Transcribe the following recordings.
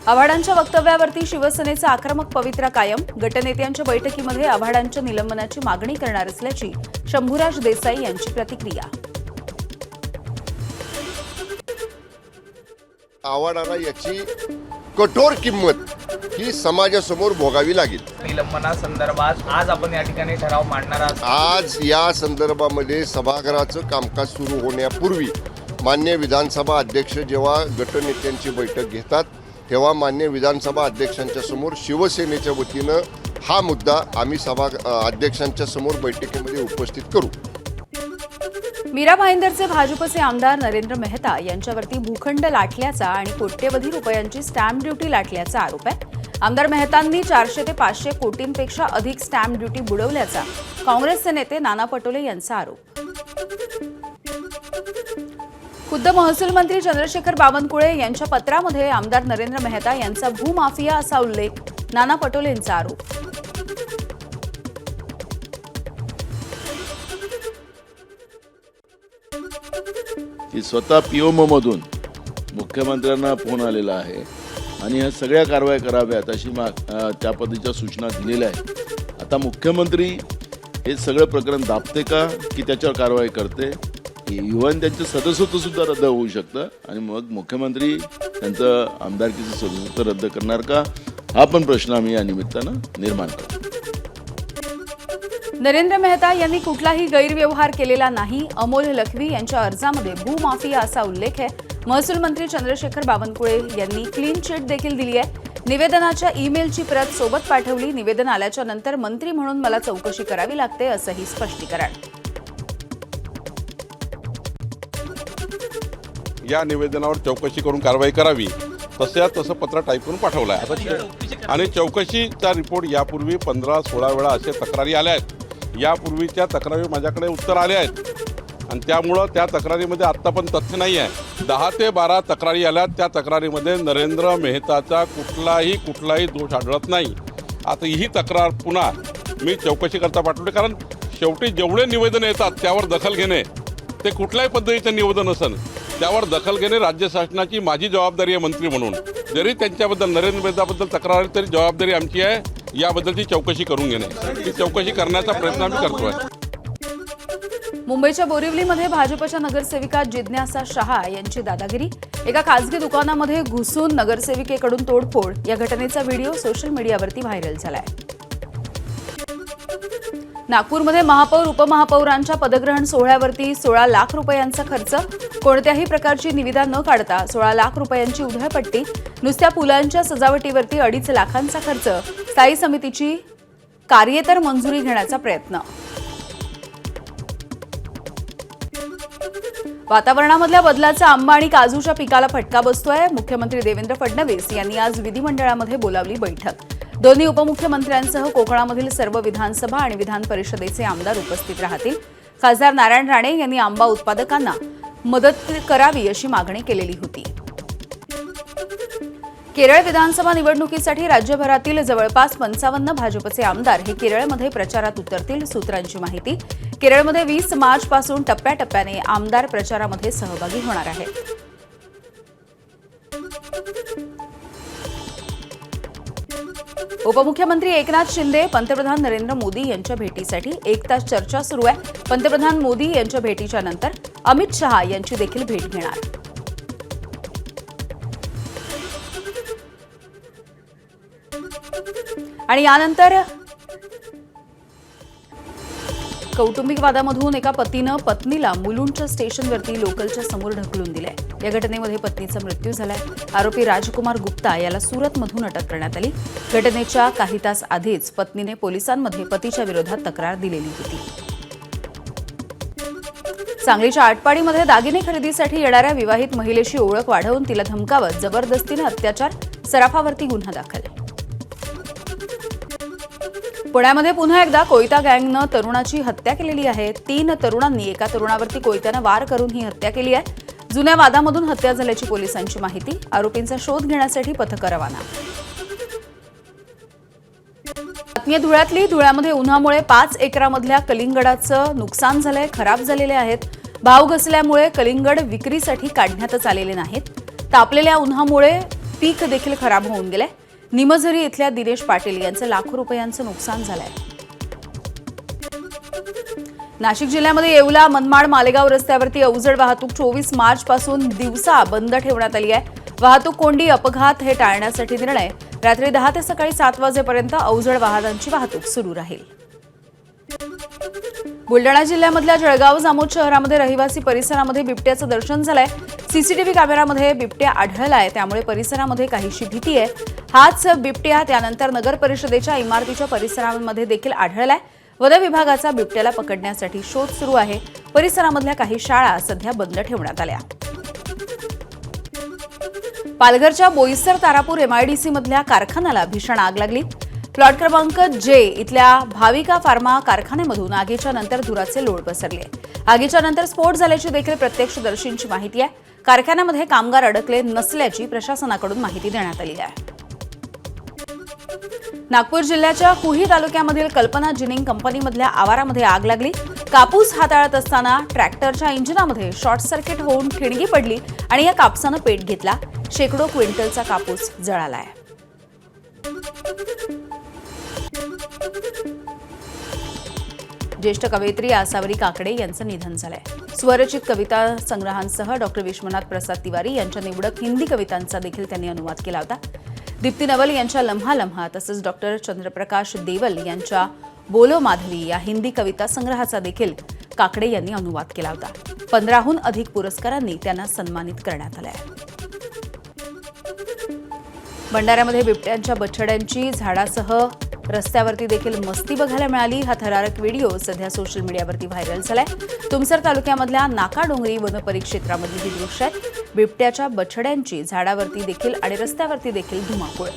आव्हाडांच्या वक्तव्यावरती शिवसेनेचा आक्रमक पवित्रा कायम. गटनेत्यांच्या बैठकीमध्ये आव्हाडांच्या निलंबनाची मागणी करणार असल्याची शंभूराज देसाई यांची प्रतिक्रिया. आव्हाडांना याची कठोर किंमत ही समाजासमोर भोगावी लागेल. निलंबनासंदर्भात आज आपण या ठिकाणी ठराव मांडणार आहात. आज या संदर्भामध्ये सभागृहाचं कामकाज सुरू होण्यापूर्वी मान्य विधानसभा अध्यक्ष जेव्हा गटनेत्यांची बैठक घेतात तेव्हा मान्य विधानसभा अध्यक्षांच्या समोर शिवसेनेच्या वतीनं हा मुद्दा आम्ही अध्यक्षांच्या समोर बैठकीमध्ये उपस्थित करू. मीरा भाईंदरचे भाजपचे आमदार नरेंद्र मेहता यांच्यावरती भूखंड लाटल्याचा आणि कोट्यवधी रुपयांची स्टॅम्प ड्युटी लाटल्याचा आरोप आहे. आमदार मेहतांनी 400 ते 500 कोटींपेक्षा अधिक स्टॅम्प ड्युटी बुडवल्याचा काँग्रेसचे नेते नाना पटोले यांचा आरोप. खुद्द महसूल मंत्री चंद्रशेखर बावनकुळे यांच्या पत्रामध्ये आमदार नरेंद्र मेहता यांचा भूमाफिया असा उल्लेख. नाना पटोलेंचा आरोप. की स्वतः पीओममधून मुख्यमंत्र्यांना फोन आलेला आहे आणि ह्या सगळ्या कारवाई कराव्यात अशी त्या पद्धतीच्या सूचना दिलेल्या आहेत. आता मुख्यमंत्री हे सगळं प्रकरण दाबते का की त्याच्यावर कारवाई करते? इव्हन त्यांचं सदस्यत्व सुद्धा रद्द होऊ शकतं आणि मग मुख्यमंत्री त्यांचं आमदारकीचं सदस्यत्व रद्द करणार का हा पण प्रश्न आम्ही या निमित्तानं निर्माण करतो. नरेंद्र मेहता यांनी कुठलाही गैरव्यवहार केलेला नाही. अमोल लखवी यांच्या अर्जामध्ये भूमाफिया असा उल्लेख आहे. महसूल मंत्री चंद्रशेखर बावनकुळे यांनी क्लीन चिट देखील दिली आहे. निवेदनाच्या ईमेलची प्रत सोबत पाठवली. निवेदन आल्याच्या नंतर मंत्री म्हणून मला चौकशी करावी लागते असंही स्पष्टीकरण. या निवेदनावर चौकशी करून कारवाई करावी तसं पत्र टाईप करून पाठवलं आहे आणि चौकशीचा रिपोर्ट यापूर्वी 15-16 वेळा असे तक्रारी आल्या आहेत. यापूर्वीच्या तक्रारी माझ्याकडे उत्तर आले आहेत आणि त्यामुळं त्या तक्रारीमध्ये आत्ता पण तथ्य नाही आहे. 10 ते 12 तक्रारी आल्या. त्या तक्रारीमध्ये नरेंद्र मेहताचा कुठलाही दोष आढळत नाही. आता ही तक्रार पुन्हा मी चौकशीकरता पाठवली कारण शेवटी जेवढे निवेदन येतात त्यावर दखल घेणे ते कुठल्याही पद्धतीचं निवेदन असेल त्यावर दखल घेणे राज्य शासनाची माझी जबाबदारी आहे मंत्री म्हणून. जरी त्यांच्याबद्दल नरेंद्र मेहताबद्दल तक्रार आली तरी जबाबदारी आमची आहे याबद्दलची चौकशी करून घेणे. ती चौकशी करण्याचा प्रयत्न आम्ही करतोय. मुंबईच्या बोरिवलीमध्ये भाजपच्या नगरसेविका जिज्ञासा शहा यांची दादागिरी. एका खासगी दुकानामध्ये घुसून नगरसेविकेकडून तोडफोड. या घटनेचा व्हिडिओ सोशल मीडियावरती व्हायरल झालाय. नागपूरमध्ये महापौर उपमहापौरांच्या पदग्रहण सोहळ्यावरती 16 लाख रुपयांचा खर्च. कोणत्याही प्रकारची निविदा न काढता 16 लाख रुपयांची उधळपट्टी. नुसत्या पुलांच्या सजावटीवरती 2.5 लाखांचा खर्च. स्थायी समितीची कार्यतर मंजुरी घेण्याचा प्रयत्न. वातावरणामधल्या बदलाचा आंबा आणि काजूच्या पिकाला फटका बसतोय. मुख्यमंत्री देवेंद्र फडणवीस यांनी आज विधिमंडळामध्ये बोलावली बैठक. दोन्ही उपमुख्यमंत्र्यांसह कोकणामधील सर्व विधानसभा आणि विधान परिषदेचे आमदार उपस्थित राहतील. खासदार नारायण राणे यांनी आंबा उत्पादकांना मदत करावी अशी मागणी केलेली होती. केरळ विधानसभा निवडणुकीसाठी राज्यभरातील जवळपास 55 भाजपचे आमदार हे केरळमध्ये प्रचारात उतरतील. सूत्रांची माहिती. केरळमध्ये 20 मार्चपासून टप्प्याटप्प्याने आमदार प्रचारामध्ये सहभागी होणार आहेत. उपमुख्यमंत्री एकनाथ शिंदे पंतप्रधान नरेंद्र मोदी यांच्या भेटीसाठी 1 तास चर्चा सुरू आहे. पंतप्रधान मोदी यांच्या भेटीच्या नंतर अमित शहा यांची देखील भेट घेणार. आणि यानंतर कौटुंबिक वादामधून एका पतीनं पत्नीला मुलुंडच्या स्टेशनवरती लोकलच्या समोर ढकलून दिलंय. या घटनेमध्ये पत्नीचा मृत्यू झालाय. आरोपी राजकुमार गुप्ता याला सुरतमधून अटक करण्यात आली. घटनेच्या काही तास आधीच पत्नीने पोलिसांमध्ये पतीच्या विरोधात तक्रार दिलेली होती. सांगलीच्या आटपाडीमध्ये दागिने खरेदीसाठी येणाऱ्या विवाहित महिलेची ओळख वाढवून तिला धमकावत जबरदस्तीने अत्याचार. सराफावरती गुन्हा दाखल. पुण्यामध्ये पुन्हा एकदा कोयता गँगनं तरुणाची हत्या केलेली आहे. 3 तरुणांनी एका तरुणावरती कोयत्यानं वार करून ही हत्या केली आहे. जुन्या वादामधून हत्या झाल्याची पोलिसांची माहिती. आरोपींचा शोध घेण्यासाठी पथकं रवाना. बातमी धुळ्यातली. धुळ्यामध्ये उन्हामुळे 5 एकरामधल्या कलिंगडाचं नुकसान झालंय. खराब झालेले आहेत. भाव घसल्यामुळे कलिंगड विक्रीसाठी काढण्यातच आलेले नाहीत. तापलेल्या उन्हामुळे पीक देखील खराब होऊन गेलंय. निमझरी इथल्या दिनेश पाटील यांचं लाखो रुपयांचं नुकसान झालंय. नाशिक जिल्ह्यामध्ये येवला मनमाड मालेगाव रस्त्यावरती अवजड वाहतूक 24 मार्च पासून दिवसा बंद ठेवण्यात आली आहे. वाहतूक कोंडी अपघात हे टाळण्यासाठी निर्णय. रात्री 10 ते सकाळी 7 वाजेपर्यंत अवजड वाहनांची वाहतूक सुरू राहील. बुलडाणा जिल्ह्यामधल्या जळगाव जामोद शहरामध्ये रहिवासी परिसरामध्ये बिबट्याचं दर्शन झालंय. सीसीटीव्ही कॅमेरामध्ये बिबट्या आढळलाय, त्यामुळे परिसरामध्ये काहीशी भीती आहे. हाच बिबट्या त्यानंतर नगर परिषदेच्या इमारतीच्या परिसरामध्ये देखील आढळलाय. वन विभागाचा बिबट्याला पकडण्यासाठी शोध सुरू आहे. परिसरामधल्या काही शाळा सध्या बंद ठेवण्यात आल्या. पालघरच्या बोईसर तारापूर एमआयडीसी मधल्या कारखान्याला भीषण आग लागली. प्लॉट क्रमांक जे इथल्या भाविका फार्मा कारखान्यामधून आगीच्या नंतर धुराचे लोट पसरले. आगीच्या नंतर स्फोट झाल्याची देखील प्रत्यक्षदर्शींची माहिती आहे. कारखान्यामध्ये कामगार अडकले नसल्याची प्रशासनाकडून माहिती देण्यात आली आहे. नागपूर जिल्ह्याच्या कुही तालुक्यामधील कल्पना जिनिंग कंपनीमधल्या आवारामध्ये आग लागली. कापूस हाताळत असताना ट्रॅक्टरच्या इंजिनामध्ये शॉर्ट सर्किट होऊन ठिणगी पडली आणि या कापसानं पेट घेतला. शेकडो क्विंटलचा कापूस जळालाय. ज्येष्ठ कवयित्री आसावरी काकडे यांचं निधन झालंय. स्वरचित कविता संग्रहांसह डॉक्टर विश्वनाथ प्रसाद तिवारी यांच्या निवडक हिंदी कवितांचा देखील त्यांनी अनुवाद केला होता. दीप्ती नवल यांच्या लम्हा लम्हा तसंच डॉक्टर चंद्रप्रकाश देवल यांच्या बोलो माधवी या हिंदी कविता संग्रहाचा देखील काकडे यांनी अनुवाद केला होता. 15हून अधिक पुरस्कारांनी त्यांना सन्मानित करण्यात आलं आहे. भंडाऱ्यामध्ये बिबट्यांच्या बछड्यांची झाडासह रस्त्यावरती देखील मस्ती बघायला मिळाली. हा थरारक व्हिडिओ सध्या सोशल मीडियावरती व्हायरल झालाय. तुमसर तालुक्यामधल्या नाकाडोंगरी वनपरिक्षेत्रामधली ही दृश्य आहेत. बिबट्याच्या बछड्यांची झाडावरती देखील आणि रस्त्यावरती देखील धुमाकूळ.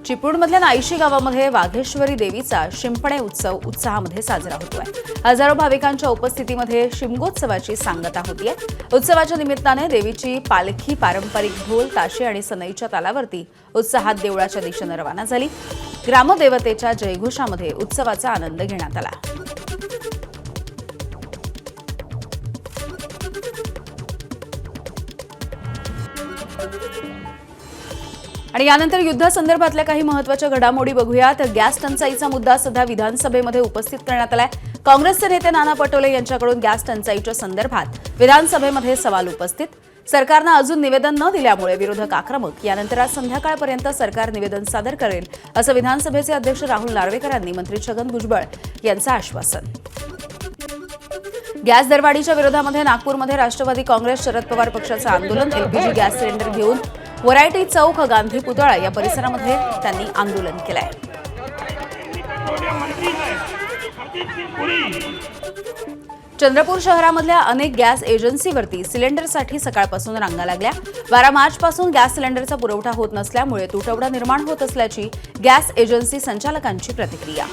चिपळूणमधल्या नाईशी गावामध्ये वाघेश्वरी देवीचा शिंपणे उत्सव उत्साहामध्ये साजरा होतोय. हजारो भाविकांच्या उपस्थितीमध्ये शिमगोत्सवाची सांगता होतीये. उत्सवाच्या निमित्ताने देवीची पालखी पारंपरिक ढोल ताशे आणि सनईच्या तालावरती उत्साहात देवळाच्या दिशेने रवाना झाली. ग्रामदेवतेच्या जयघोषामध्ये उत्सवाचा आनंद घेण्यात आला. आणि यानंतर युद्धासंदर्भातल्या काही महत्त्वाच्या घडामोडी बघूयात. गॅस टंचाईचा मुद्दा सध्या विधानसभेमध्ये उपस्थित करण्यात आलाय. काँग्रेसचे नेते नाना पटोले यांच्याकडून गॅस टंचाईच्या संदर्भात विधानसभेमध्ये सवाल उपस्थित. सरकारनं अजून निवेदन न दिल्यामुळे विरोधक आक्रमक. यानंतर आज संध्याकाळपर्यंत सरकार निवेदन सादर करेल असं विधानसभेचे अध्यक्ष राहुल नार्वेकरांनी मंत्री छगन भुजबळ यांचं आश्वासन. गॅस दरवाढीच्या विरोधामध्ये नागपूरमध्ये राष्ट्रवादी काँग्रेस शरद पवार पक्षाचं आंदोलन. एलपीजी गॅस सिलेंडर घेऊन व्हरायटी चौक गांधी पुतळा या परिसरामध्ये त्यांनी आंदोलन केलंय. चंद्रपूर शहरामधल्या अनेक गॅस एजन्सीवरती सिलेंडरसाठी सकाळपासून रांगा लागल्या. 12 मार्चपासून गॅस सिलेंडरचा पुरवठा होत नसल्यामुळे तुटवडा निर्माण होत असल्याची गॅस एजन्सी संचालकांची प्रतिक्रिया.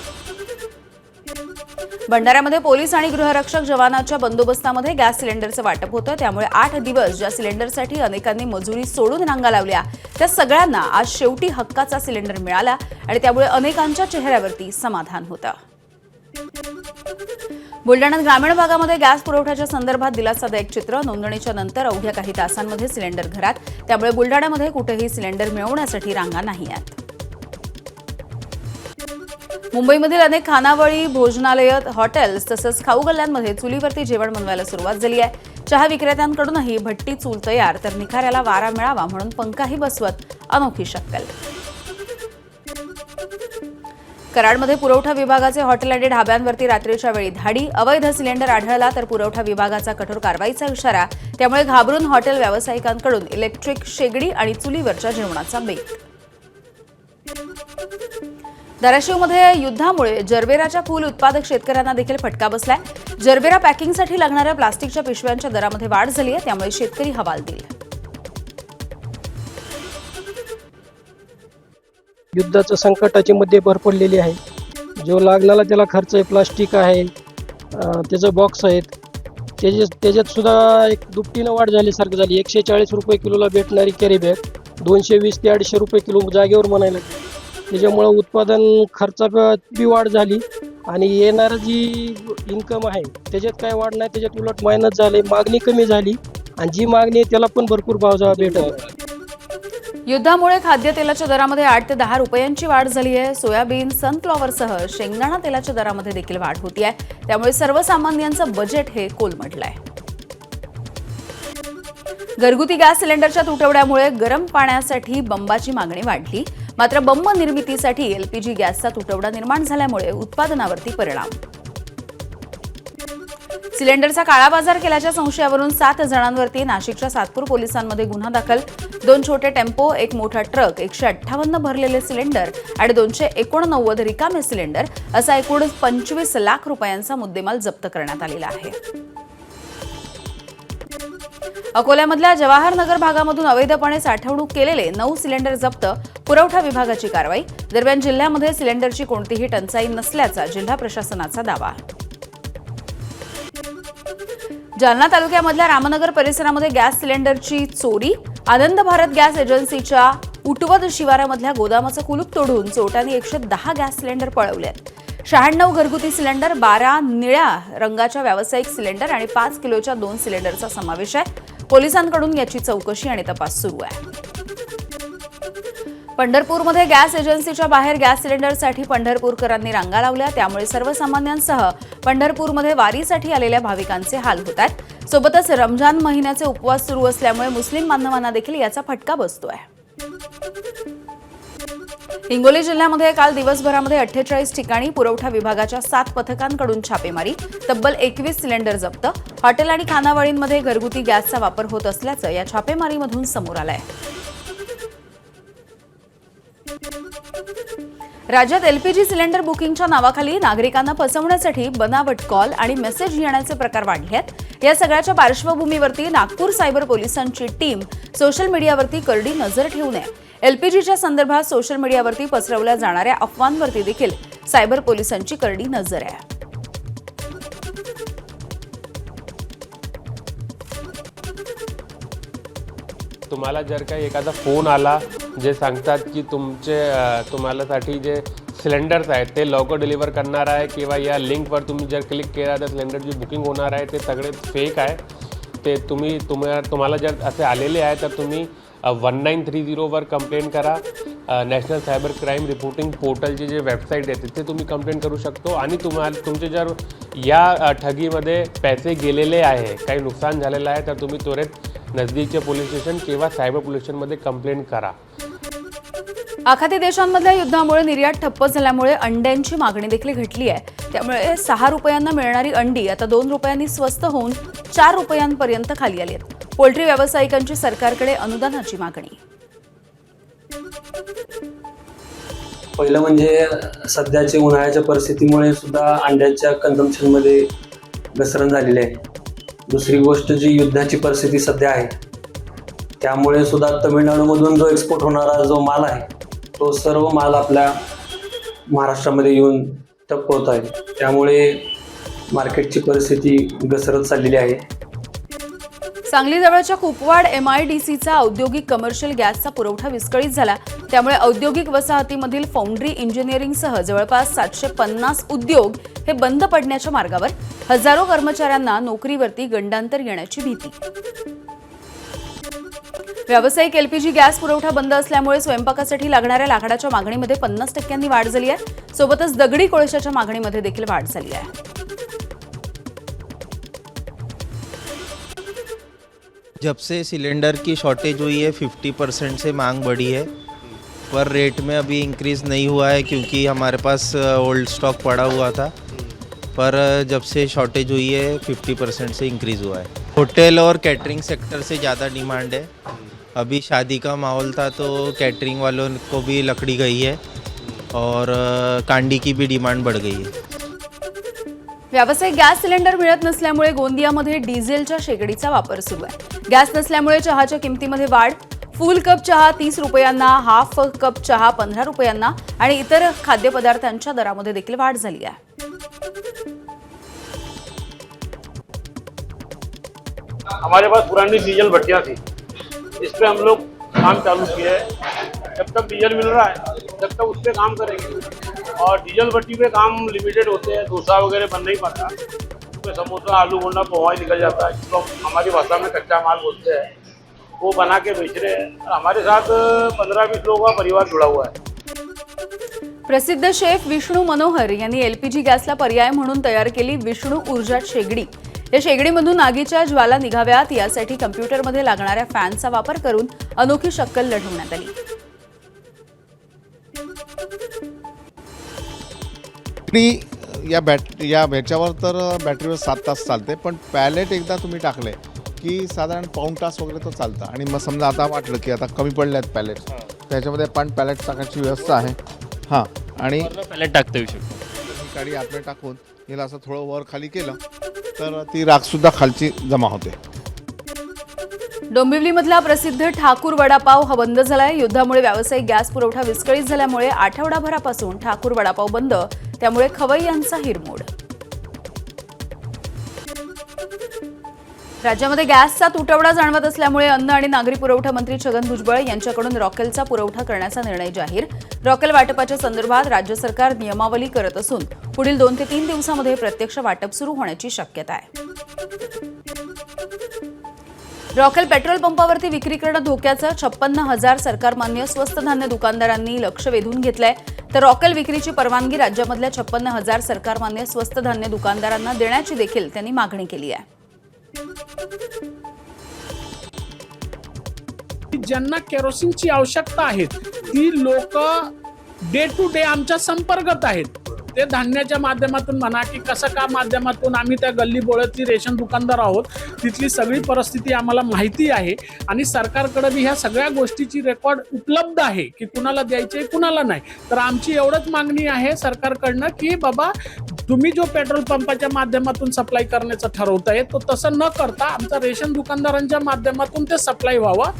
भंडाऱ्यामध्ये पोलीस आणि गृहरक्षक जवानाच्या बंदोबस्तामध्ये गॅस सिलेंडरचं वाटप होतं. त्यामुळे 8 दिवस ज्या सिलेंडरसाठी अनेकांनी मजुरी सोडून रांगा लावल्या त्या सगळ्यांना आज शेवटी हक्काचा सिलेंडर मिळाला आणि त्यामुळे अनेकांच्या चेहऱ्यावरती समाधान होतं. बुलढाण्यात ग्रामीण भागामध्ये गॅस पुरवठ्याच्या संदर्भात दिलासादायक चित्र. नोंदणीच्या नंतर अवघ्या काही तासांमध्ये सिलेंडर घरात. त्यामुळे बुलढाण्यामध्ये कुठेही सिलेंडर मिळवण्यासाठी रांगा नाही आहेत. मुंबईमधील अनेक खानावळी, भोजनालय, हॉटेल्स तसंच खाऊ गल्ल्यांमध्ये चुलीवरती जेवण बनवायला सुरुवात झाली आहे. चहा विक्रेत्यांकडूनही भट्टी चूल तयार, तर निखाऱ्याला वारा मिळावा म्हणून पंखाही बसवत अनोखी शक्कल. कराडमध्ये पुरवठा विभागाचे हॉटेल आणि ढाब्यांवरती रात्रीच्या वेळी धाडी. अवैध सिलेंडर आढळला तर पुरवठा विभागाचा कठोर कारवाईचा इशारा. त्यामुळे घाबरून हॉटेल व्यावसायिकांकडून इलेक्ट्रिक शेगडी आणि चुलीवरच्या जेवणाचा बेत. धाराशिवमध्ये युद्धामुळे जरबेराच्या फूल उत्पादक शेतकऱ्यांना देखील फटका बसलाय. जरबेरा पॅकिंगसाठी लागणाऱ्या प्लास्टिकच्या पिशव्यांच्या दरामध्ये वाढ झाली आहे. त्यामुळे शेतकरी हवालदिल. युद्धाच्या संकटाची मध्ये भर पडलेली आहे. जो लागणारा त्याला खर्च आहे, प्लास्टिक आहे, त्याचं बॉक्स आहेत, त्याच्यात सुद्धा एक दुपटीनं वाढ झाल्यासारखं झाली. 140 रुपये किलोला भेटणारी कॅरी बॅग 220 ते 250 रुपये किलो जागेवर म्हणायला. त्याच्यामुळं उत्पादन खर्चात बी वाढ झाली आणि येणारं जी इन्कम आहे त्याच्यात काय वाढ नाही, त्याच्यात उलट मायनस झाले. मागणी कमी झाली आणि जी मागणी आहे त्याला पण भरपूर भाव जेव्हा भेटत. युद्धामुळे खाद्यतेलाच्या दरामध्ये 8 ते 10 रुपयांची वाढ झाली आहे. सोयाबीन, सनफ्लॉवरसह शेंगदाणा तेलाच्या दरामध्ये देखील वाढ होती आहे. त्यामुळे सर्वसामान्यांचं बजेट हे कोलमडलंय. घरगुती गॅस सिलेंडरच्या तुटवड्यामुळे गरम पाण्यासाठी बंबाची मागणी वाढली. मात्र बंब निर्मितीसाठी एलपीजी गॅसचा तुटवडा निर्माण झाल्यामुळे उत्पादनावरती परिणाम. सिलेंडरचा काळा बाजार केल्याच्या संशयावरून 7 जणांवरती नाशिकच्या सातपूर पोलिसांमध्ये गुन्हा दाखल. 2 छोटे टेम्पो, 1 मोठा ट्रक, 158 भरलेले सिलेंडर आणि 289 रिकामे सिलेंडर असा एकूण 25 लाख रुपयांचा मुद्देमाल जप्त करण्यात आलेला आहे. अकोल्यामधल्या जवाहरनगर भागामधून अवैधपणे साठवणूक केलेले 9 सिलेंडर जप्त. पुरवठा विभागाची कारवाई. दरम्यान जिल्ह्यामध्ये सिलेंडरची कोणतीही टंचाई नसल्याचा जिल्हा प्रशासनाचा दावा. जालना तालुक्यामधल्या रामनगर परिसरामध्ये गॅस सिलेंडरची चोरी. आनंद भारत गॅस एजन्सीच्या उटवद शिवारामधल्या गोदामाचं कुलूप तोडून चोरट्यांनी 110 गॅस सिलेंडर पळवलेत. 96 घरगुती सिलेंडर, 12 निळ्या रंगाच्या व्यावसायिक सिलेंडर आणि 5 किलोच्या 2 सिलेंडरचा समावेश आहे. पोलिसांकडून याची चौकशी आणि तपास सुरू आहे. पंढरपूरमध्ये गॅस एजन्सीच्या बाहेर गॅस सिलेंडरसाठी पंढरपूरकरांनी रांगा लावल्या. त्यामुळे सर्वसामान्यांसह पंढरपूरमध्ये वारीसाठी आलेल्या भाविकांचे हाल होत आहेत. सोबतच रमजान महिन्याचे उपवास सुरू असल्यामुळे मुस्लिम बांधवांना देखील याचा फटका बसतोय. हिंगोली जिल्ह्यामध्ये काल दिवसभरामध्ये 48 ठिकाणी पुरवठा विभागाच्या 7 पथकांकडून छापेमारी. तब्बल 21 सिलेंडर जप्त. हॉटेल आणि खानावळींमध्ये घरगुती गॅसचा वापर होत असल्याचं या छापेमारीमधून समोर आलंय. राज्यात एलपीजी सिलेंडर बुकिंगच्या नावाखाली नागरिकांना फसवण्यासाठी बनावट कॉल आणि मेसेज येण्याचे प्रकार वाढले आहेत. या सगळ्याच्या पार्श्वभूमीवरती नागपूर सायबर पोलिसांची टीम सोशल मीडियावरती करडी नजर ठेवून आहे. एलपीजीच्या संदर्भात सोशल मीडियावरती पसरवल्या जाणाऱ्या अफवांवरती देखील सायबर पोलिसांची करडी नजर आहे. तुम्हाला जर काही एखादा फोन आला जे सांगतात की तुम्हालासाठी जे सिलेंडर्स आहेत ते लवकर डिलिव्हर करणार आहे किंवा या लिंकवर तुम्ही जर क्लिक केला तर सिलेंडरची बुकिंग होणार आहे, ते सगळे फेक आहे. ते तुम्हाला जर असे आलेले आहे तर तुम्ही 1930 कंप्लेंट करा. नॅशनल सायबर क्राईम रिपोर्टिंग पोर्टलची जे वेबसाईट आहे तिथे तुम्ही कंप्लेंट करू शकतो. आणि तुमचे जर या ठगीमध्ये पैसे गेलेले आहे, काही नुकसान झालेलं आहे, तर तुम्ही त्वरित नजदीकचे पोलीस स्टेशन किंवा सायबर पोलीस स्टेशनमध्ये कंप्लेंट करा. आखाती देशांमधल्या युद्धामुळे निर्यात ठप्प झाल्यामुळे अंड्यांची मागणी देखील घटली आहे. त्यामुळे 6 रुपयांना मिळणारी अंडी आता 2 रुपयांनी स्वस्त होऊन 4 रुपयांपर्यंत खाली आली आहेत. पोल्ट्री व्यावसायिकांची सरकारकडे अनुदानाची मागणी. पहिलं म्हणजे सध्याच्या उन्हाळ्याच्या परिस्थितीमुळे सुद्धा अंड्याच्या कन्झम्पशनमध्ये घसरण झालेली आहे. दुसरी गोष्ट जी युद्धाची परिस्थिती सध्या आहे त्यामुळे सुद्धा तमिळनाडूमधून जो एक्सपोर्ट होणारा जो माल आहे तो सर्व माल आपल्या महाराष्ट्रामध्ये येऊन ठप्प होत आहे. त्यामुळे मार्केटची परिस्थिती घसरत चाललेली आहे. सांगलीजवळच्या कुपवाड MIDCचा औद्योगिक कमर्शियल गॅसचा पुरवठा विस्कळीत झाला. त्यामुळे औद्योगिक वसाहतीमधील फाउंड्री इंजिनिअरिंगसह जवळपास 750 उद्योग हे बंद पडण्याच्या मार्गावर. हजारो कर्मचाऱ्यांना नोकरीवरती गंडांतर येण्याची भीती. व्यावसायिक एलपीजी गॅस पुरवठा बंद असल्यामुळे स्वयंपाकासाठी लागणाऱ्या लाकडाच्या मागणीमध्ये 50% वाढ झाली आहे. सोबतच दगडी कोळशाच्या मागणीमध्ये देखील वाढ झाली आहे. जब से सिलेंडर की शॉर्टेज हुई है 50% से मांग बढ़ी है, पर रेट में अभी इंक्रीज़ नहीं हुआ है क्योंकि हमारे पास ओल्ड स्टॉक पड़ा हुआ था. पर जब से शॉर्टेज हुई है 50% से इंक्रीज़ हुआ है. होटल और कैटरिंग सेक्टर से ज़्यादा डिमांड है. अभी शादी का माहौल था तो कैटरिंग वालों को भी लकड़ी गई है और कांडी की भी डिमांड बढ़ गई है. व्यावसायिक गॅस सिलेंडर मिळत नसल्यामुळे गोंदियामध्ये डिझेलच्या शेगडीचा वापर सुरू आहे. गॅस नसल्यामुळे चहाच्या किमतीमध्ये वाढ. फुल कप चहा 30 रुपयांना, हाफ कप चहा 15 रुपयांना आणि इतर खाद्यपदार्थांच्या दरामध्ये देखील वाढ झाली आहे. हमारे पास पुरानी डीजल भट्टियाँ थी, इस पे हम लोग काम चालू किए हैं. जब तक डीजल मिल रहा है तब तक उस पर काम करेंगे. और डीजल भट्टी पे काम लिमिटेड होते हैं, डोसा वगैरह बन नहीं पाता, तो उसमें समोसा, आलू बोंडा, पोहा ही निकल जाता है, जिसको हमारी भाषा में कच्चा माल बोलते हैं, वो बना के बेच रहे हैं। और हमारे साथ 15-20 लोगों का परिवार जुड़ा हुआ है। प्रसिद्ध शेफ विष्णू मनोहर यांनी एलपीजी गॅसला पर्याय म्हणून तयार केली विष्णू ऊर्जा शेगडी। या शेगडीमधून आगीच्या ज्वाला निघाव्यात यासाठी कम्प्युटरमध्ये लागणाऱ्या फॅनचा वापर करून अनोखी शक्कल लढवण्यात आली। या ह्याच्यावर तर बॅटरीवर 7 तास चालते, पण पॅलेट एकदा तुम्ही टाकले की साधारण पाऊण तास वगैरे तो चालतं। आणि मग समजा आता वाटलं की आता कमी पडले आहेत पॅलेट, त्याच्यामध्ये पण पॅलेट टाकायची व्यवस्था आहे। हां, आणि पॅलेट टाकता येऊ ही गाडी आतमध्ये टाकून हिला असं थोडं वर खाली केलं तर ती राखसुद्धा खालची जमा होते। डोंबिवलीमधला प्रसिद्ध ठाकूर वडापाव हा बंद झालाय। युद्धामुळे व्यावसायिक गॅस पुरवठा विस्कळीत झाल्यामुळे आठवडाभरापासून ठाकूर वडापाव बंद, त्यामुळे खवय्यांचा हिरमोड। राज्यामध्ये गॅसचा तुटवडा जाणवत असल्यामुळे अन्न आणि नागरी पुरवठा मंत्री छगन भुजबळ यांच्याकडून रॉकेलचा पुरवठा करण्याचा निर्णय जाहीर। रॉकेल वाटपाच्या संदर्भात राज्य सरकार नियमावली करत असून पुढील 2 ते 3 दिवसांमध्ये प्रत्यक्ष वाटप सुरू होण्याची शक्यता आहे। रॉकेल पेट्रोल पंपावरती विक्री करणं धोक्याचं, 56,000 सरकारमान्य स्वस्त धान्य दुकानदारांनी लक्ष वेधून घेतलंय। तर रॉकेल विक्रीची परवानगी राज्यामधल्या 56,000 सरकारमान्य स्वस्त धान्य दुकानदारांना देण्याची देखील त्यांनी मागणी केली आहे। ज्यांना केरोसिनची आवश्यकता आहे ती लोक डे टू डे आमच्या संपर्कात आहेत। ते धान्याच्या माध्यमातून म्हणा की कसं का माध्यमातून आम्ही त्या गल्ली बोळातली रेशन दुकानदार आहोत, तिथली सगळी परिस्थिती आम्हाला माहिती आहे आणि सरकारकडे बी ह्या सगळ्या गोष्टीची रेकॉर्ड उपलब्ध आहे की कुणाला द्यायचे कुणाला नाही। तर आमची एवढंच मागणी आहे सरकारकडनं की बाबा तुम्ही जो पेट्रोल पंपाच्या माध्यमातून सप्लाय करण्याचं ठरवताय तो तसं न करता आमचा रेशन दुकानदारांच्या माध्यमातून ते सप्लाय व्हावं।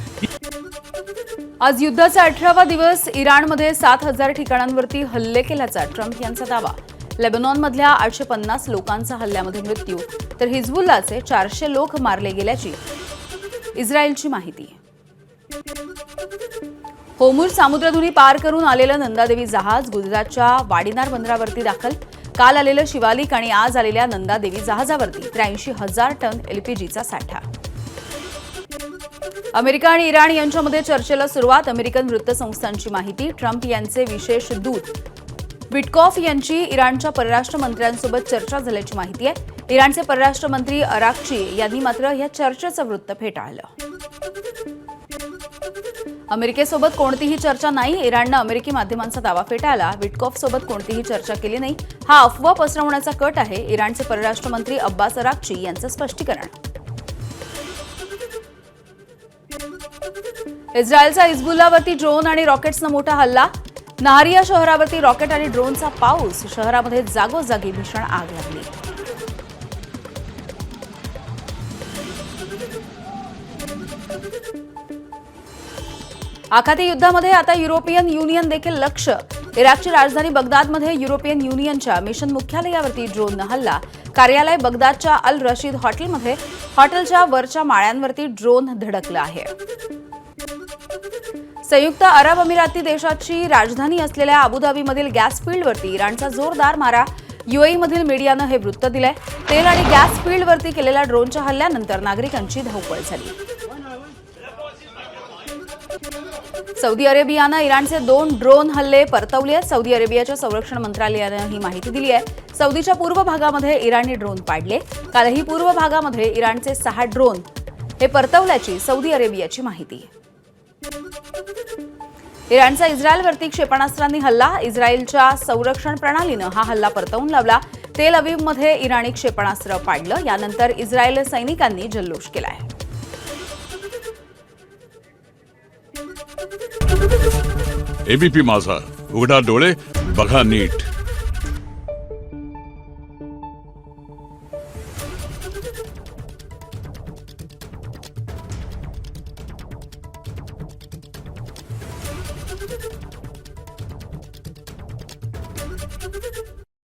आज युद्धाचा 18वा दिवस। इराणमध्ये 7,000 ठिकाणांवरती हल्ले केल्याचा ट्रम्प यांचा दावा। लेबनॉनमधल्या 850 लोकांचा हल्ल्यामध्ये मृत्यू, तर हिजबुल्लाचे 400 लोक मारले गेल्याची इस्रायलची माहिती। होमूर सामुद्रधुनी पार करून आलेलं नंदादेवी जहाज गुजरातच्या वाडीनार बंदरावरती दाखल। काल आलेलं शिवालिक आणि आज आलेल्या नंदादेवी जहाजावरती 83,000 टन एलपीजीचा साठा। अमेरिका आणि इराण यांच्यामध्ये चर्चेला सुरुवात। अमेरिकन वृत्तसंस्थांची माहिती। ट्रम्प यांचे विशेष दूत विटकॉफ यांची इराणच्या परराष्ट्र मंत्र्यांसोबत चर्चा झाल्याची माहिती आहे। इराणचे परराष्ट्र मंत्री अराक्ची यांनी मात्र या चर्चेचं वृत्त फेटाळलं। अमेरिकेसोबत कोणतीही चर्चा नाही, इराणनं अमेरिकी माध्यमांचा दावा फेटाळला। विटकॉफ सोबत कोणतीही चर्चा केली नाही, हा अफवा पसरवण्याचा कट आहे, इराणचे परराष्ट्र मंत्री अब्बास अराक्ची यांचं स्पष्टीकरण। इस्रायलचा हिजबुल्लावरती ड्रोन आणि रॉकेट्सनं मोठा हल्ला। नाहरिया शहरावरती रॉकेट आणि ड्रोनचा पाऊस, शहरामध्ये जागोजागी भीषण आग लागली। आखाती युद्धामध्ये आता युरोपियन युनियन देखील लक्ष। इराकची राजधानी बगदादमध्ये युरोपियन युनियनच्या मिशन मुख्यालयावरती ड्रोननं हल्ला। कार्यालय बगदादच्या अल रशीद हॉटेलमध्ये हॉटेलच्या वरच्या माळ्यांवरती ड्रोन धडकला आहे। संयुक्त अरब अमिराती देशाची राजधानी असलेल्या अबुधाबीमधील गॅस फील्डवरती इराणचा जोरदार मारा। यूएईमधील मीडियानं हे वृत्त दिलंय। तेल आणि गॅस फील्डवरती केलेल्या ड्रोनच्या हल्ल्यानंतर नागरिकांची धावपळ झाली। सौदी अरेबियानं इराणचे 2 ड्रोन हल्ले परतवले आहेत। सौदी अरेबियाच्या संरक्षण मंत्रालयानं ही माहिती दिली आहे। सौदीच्या पूर्व भागामध्ये इराणी ड्रोन पाडले। कालही पूर्व भागामध्ये इराणचे 6 ड्रोन हे परतवल्याची सौदी अरेबियाची माहिती आहे। इराणचा इस्रायलवरती क्षेपणास्त्रांनी हल्ला। इस्रायलच्या संरक्षण प्रणालीनं हा हल्ला परतवून लावला। तेल अवीवमध्ये इराणी क्षेपणास्त्र पाडलं, यानंतर इस्रायल सैनिकांनी जल्लोष केलाय। एबीपी माझा, उघडा डोळे बघा नीट।